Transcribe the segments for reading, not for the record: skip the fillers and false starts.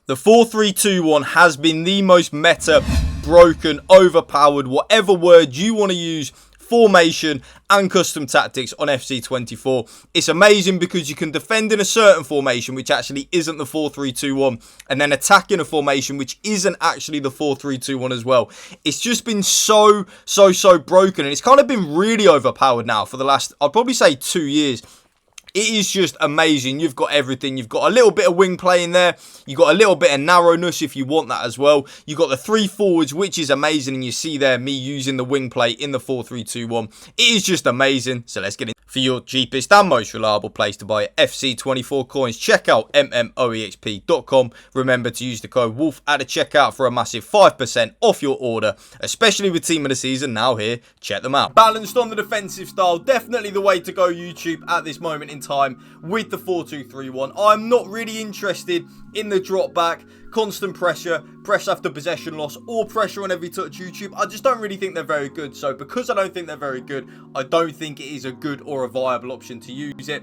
The 4-3-2-1 has been the most meta, broken, overpowered, whatever word you want to use, formation and custom tactics on FC24. It's amazing because you can defend in a certain formation which actually isn't the 4-3-2-1 and then attack in a formation which isn't actually the 4-3-2-1 as well. It's just been so broken, and it's kind of been really overpowered now for the last, I'd probably say 2 years. It is just amazing. You've got everything. You've got a little bit of wing play in there. You've got a little bit of narrowness if you want that as well. You've got the 3 forwards, which is amazing. And you see there me using the wing play in the 4-3-2-1. It is just amazing. So let's get in. For your cheapest and most reliable place to buy FC24 coins, check out mmoexp.com. Remember to use the code WOLF at the checkout for a massive 5% off your order, especially with Team of the Season now here. Check them out. Balanced on the defensive style, definitely the way to go, YouTube, at this moment in time with the 4-2-3-1. I'm not really interested in the drop back, constant pressure, press after possession loss, or pressure on every touch, YouTube. I just don't really think they're very good. So because I don't think they're very good, I don't think it is a good or a viable option to use it.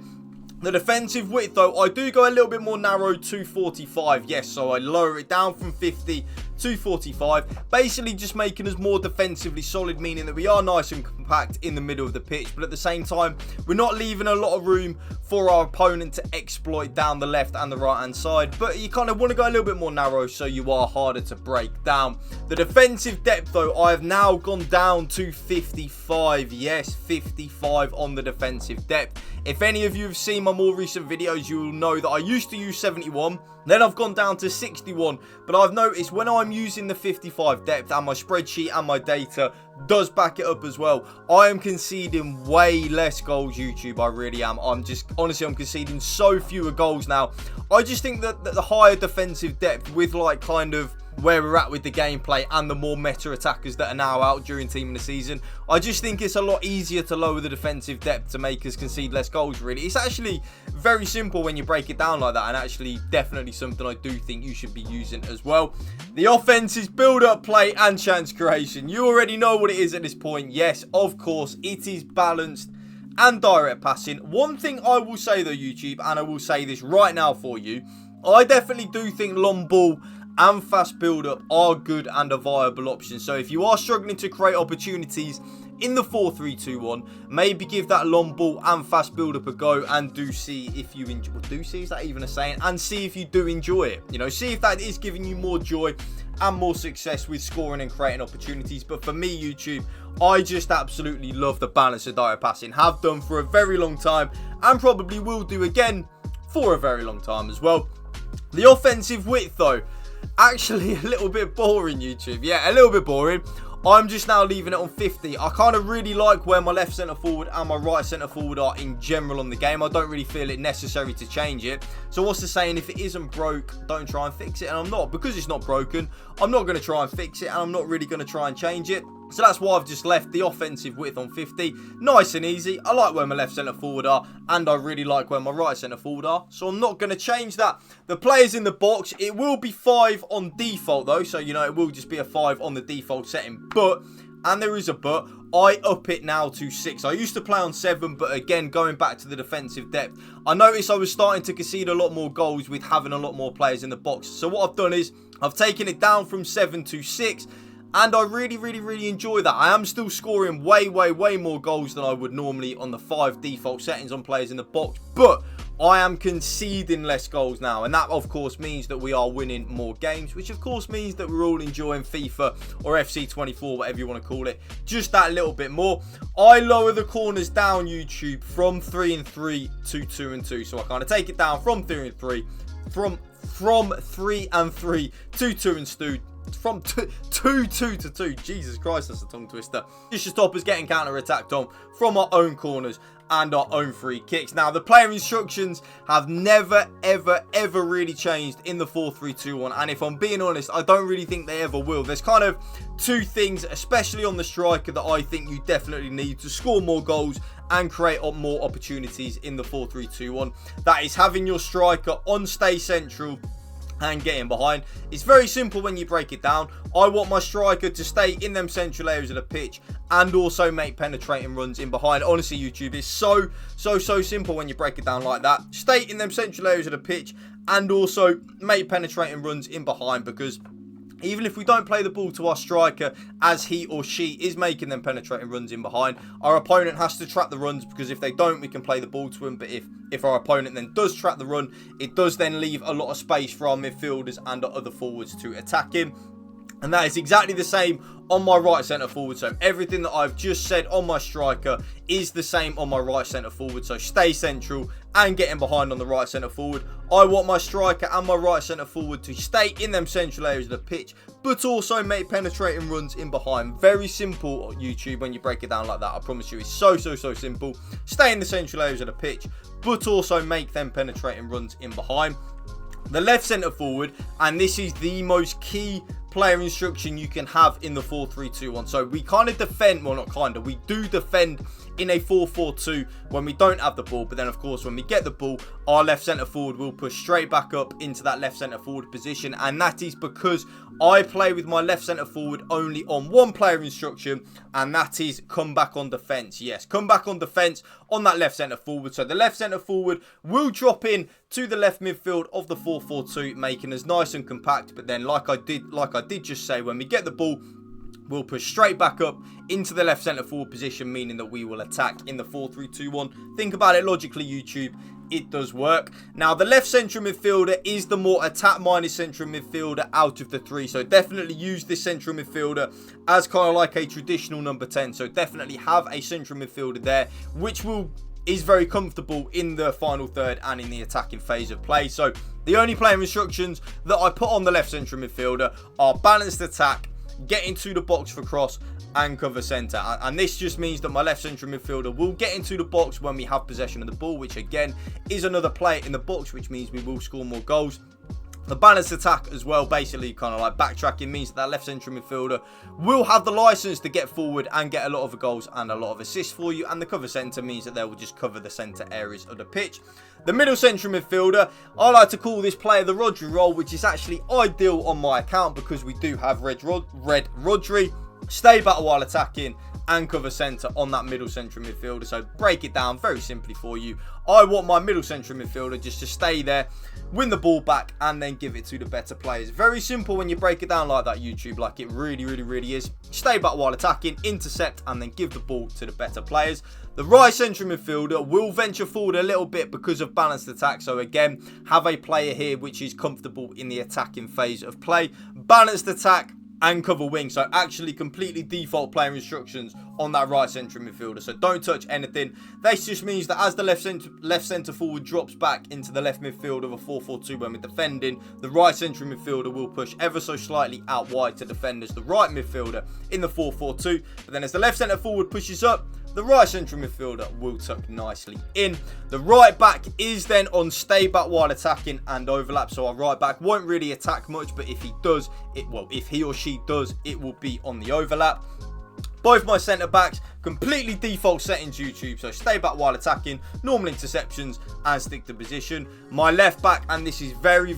The defensive width, though, I do go a little bit more narrow to 45. Yes, so I lower it down from 50 to 45. Basically just making us more defensively solid, meaning that we are nice and compact in the middle of the pitch. But at the same time, we're not leaving a lot of room for our opponent to exploit down the left and the right-hand side. But you kind of want to go a little bit more narrow so you are harder to break down. The defensive depth, though, I have now gone down to 55. Yes, 55 on the defensive depth. If any of you have seen my more recent videos, you will know that I used to use 71. Then I've gone down to 61. But I've noticed when I'm using the 55 depth and my spreadsheet and my data does back it up as well, I am conceding way less goals, YouTube. I really am. Honestly, I'm conceding so fewer goals now. I just think that the higher defensive depth with like kind of where we're at with the gameplay and the more meta attackers that are now out during Team of the Season, I just think it's a lot easier to lower the defensive depth to make us concede less goals, really. It's actually very simple when you break it down like that, and actually definitely something I do think you should be using as well. The offense is build-up play and chance creation. You already know what it is at this point. Yes, of course, it is balanced and direct passing. One thing I will say, though, YouTube, and I will say this right now for you, I definitely do think long ball and fast build-up are good and a viable option. So if you are struggling to create opportunities in the 4-3-2-1, maybe give that long ball and fast build-up a go and do see if you enjoy. Is that even a saying? And see if you do enjoy it. You know, see if that is giving you more joy and more success with scoring and creating opportunities. But for me, YouTube, I just absolutely love the balance of direct passing. Have done for a very long time and probably will do again for a very long time as well. The offensive width, though, actually a little bit boring, YouTube. Yeah, a little bit boring. I'm just now leaving it on 50. I kind of really like where my left centre forward and my right centre forward are in general on the game. I don't really feel it necessary to change it. So what's the saying? If it isn't broke, don't try and fix it. And I'm not. Because it's not broken, I'm not going to try and fix it. And I'm not really going to try and change it. So that's why I've just left the offensive width on 50. Nice and easy. I like where my left centre forward are, and I really like where my right centre forward are. So I'm not going to change that. The players in the box, it will be 5 on default though. So, you know, it will just be a 5 on the default setting. But, and there is a but, I up it now to 6. I used to play on 7, but again, going back to the defensive depth, I noticed I was starting to concede a lot more goals with having a lot more players in the box. So what I've done is, I've taken it down from 7 to 6. And I really enjoy that. I am still scoring way more goals than I would normally on the 5 default settings on players in the box. But I am conceding less goals now. And that, of course, means that we are winning more games. Which, of course, means that we're all enjoying FIFA or FC24, whatever you want to call it, just that little bit more. I lower the corners down, YouTube, from 3 and 3 to 2 and 2. So I kind of take it down from 3 and 3. From 3 and 3 to 2 and 2. From 2 to 2. Jesus Christ, that's a tongue twister. Just to stop us getting counter-attacked on from our own corners and our own free kicks. Now, the player instructions have never, ever really changed in the 4-3-2-1. And if I'm being honest, I don't really think they ever will. There's kind of 2 things, especially on the striker, that I think you definitely need to score more goals and create more opportunities in the 4-3-2-1. That is having your striker on stay central and get in behind. It's very simple when you break it down. I want my striker to stay in them central areas of the pitch and also make penetrating runs in behind. Honestly, YouTube, is so simple when you break it down like that. Stay in them central areas of the pitch and also make penetrating runs in behind, because even if we don't play the ball to our striker as he or she is making them penetrating runs in behind, our opponent has to trap the runs, because if they don't, we can play the ball to them. But if our opponent then does trap the run, it does then leave a lot of space for our midfielders and our other forwards to attack him. And that is exactly the same on my right centre forward. So everything that I've just said on my striker is the same on my right centre forward. So stay central and get in behind on the right centre forward. I want my striker and my right centre forward to stay in them central areas of the pitch, but also make penetrating runs in behind. Very simple, YouTube, when you break it down like that. I promise you, it's so simple. Stay in the central areas of the pitch, but also make them penetrating runs in behind. The left centre forward, and this is the most key player instruction you can have in the 4-3-2-1. So we kind of defend, well, not kind of, we do defend in a 4-4-2 when we don't have the ball. But then, of course, when we get the ball, our left centre forward will push straight back up into that left centre forward position. And that is because I play with my left centre forward only on one player instruction, and that is come back on defence. Yes, come back on defence on that left centre forward. So the left centre forward will drop in to the left midfield of the 4-4-2, making us nice and compact. But then, like I did just say, when we get the ball, we'll push straight back up into the left centre forward position, meaning that we will attack in the 4-3-2-1. Think about it logically, YouTube. It does work. Now, the left central midfielder is the more attack-minded central midfielder out of the three. So definitely use this central midfielder as kind of like a traditional number 10. So definitely have a central midfielder there, which is very comfortable in the final third and in the attacking phase of play. So the only player instructions that I put on the left central midfielder are balanced attack, get into the box for cross, and cover centre. And this just means that my left central midfielder will get into the box when we have possession of the ball, which again is another player in the box, which means we will score more goals. The balanced attack as well, basically kind of like backtracking, means that left central midfielder will have the license to get forward and get a lot of goals and a lot of assists for you. And the cover centre means that they will just cover the centre areas of the pitch. The middle central midfielder, I like to call this player the Rodri role, which is actually ideal on my account because we do have red Rodri. Stay back while attacking and cover centre on that middle central midfielder. So break it down very simply for you. I want my middle central midfielder just to stay there, win the ball back, and then give it to the better players. Very simple when you break it down like that, YouTube. Like it really is. Stay back while attacking, intercept, and then give the ball to the better players. The right central midfielder will venture forward a little bit because of balanced attack. So again, have a player here which is comfortable in the attacking phase of play. Balanced attack and cover wing. So actually completely default player instructions on that right central midfielder. So don't touch anything. This just means that as the left centre forward drops back into the left midfield of a 4-4-2 when we're defending, the right central midfielder will push ever so slightly out wide to defend as the right midfielder in the 4-4-2. But then as the left centre forward pushes up, the right central midfielder will tuck nicely in. The right back is then on stay back while attacking and overlap. So our right back won't really attack much, but if he does, if he or she does, it will be on the overlap. Both my centre backs, completely default settings, YouTube. So stay back while attacking, normal interceptions, and stick to position. My left back, and this is very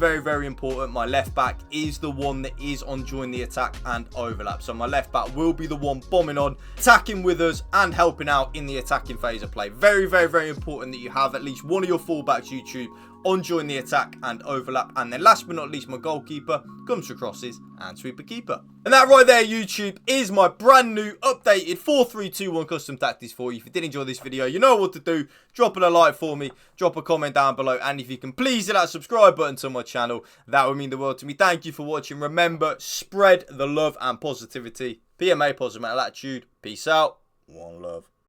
important, my left back is the one that is on join the attack and overlap. So my left back will be the one bombing on, attacking with us, and helping out in the attacking phase of play. Very important that you have at least one of your fullbacks, YouTube, on join the attack and overlap. And then last but not least, my goalkeeper comes for crosses and sweeper keeper. And that right there, YouTube, is my brand new updated 4-3-2-1 custom tactics for you. If you did enjoy this video, you know what to do. Drop a like for me, drop a comment down below, and if you can please hit that subscribe button to my channel, that would mean the world to me. Thank you for watching. Remember, spread the love and positivity. PMA, positive mental attitude. Peace out. One love.